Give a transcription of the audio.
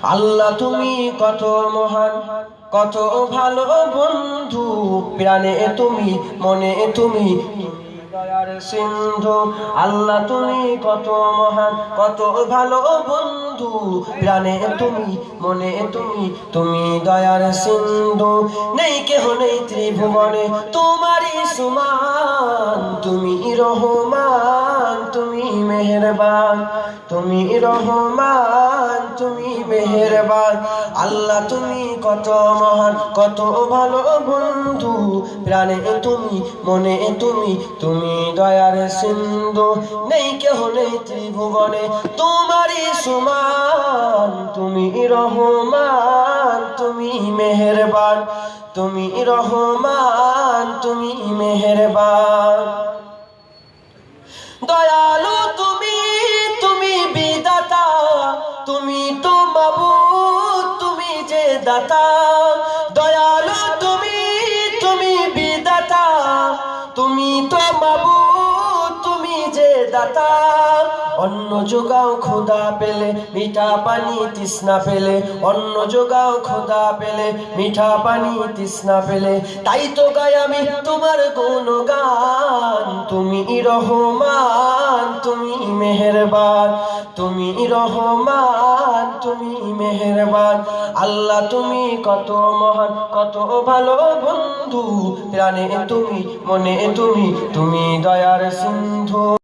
আল্লাহ তুমি কত মহান, কত ভালো বন্ধু, প্রাণে তুমি মনে তুমি দয়ার সিন্ধু। আল্লাহ তুমি কত মহান, কত ভালো বন্ধু, প্রাণে তুমি মনে তুমি দয়ার সিন্ধু। নেই কেহ নেই ত্রিভুবনে তোমারই সমান, তুমি রহমান তুমি মেহেরবান, তুমি রহমান তুমি মেহেরবান। আল্লাহ তুমি কত মহান, কত ভালো বন্ধু, প্রাণে তুমি মনে তুমি দয়ার সিন্ধু। নেই কেহ নেই ত্রিভুবনে তোমারই সমান, তুমি রহমান তুমি মেহেরবান, তুমি রহমান তুমি মেহেরবান। দয়ালু তুমি, তুমি বিধাতা, তুমি তো মাবুদ, তুমি যে দাতা। দয়ালু তুমি, তুমি বিধাতা, তুমি তো মাবুদ, তুমি যে দাতা। অন্ন যোগাও খোদা পেলে, মিঠা পানি তৃষ্ণা পেলে, অন্ন যোগাও খোদা পেলে, মিঠা পানি তৃষ্ণা পেলে। তাই তো গাই আমি তোমার গুণগান, তুমি রহমান তুমি মেহেরবান, তুমি রহমান তুমি মেহেরবান। আল্লাহ তুমি কত মহান, কত ভালো বন্ধু, প্রাণে তুমি মনে তুমি দয়ার সিন্ধু।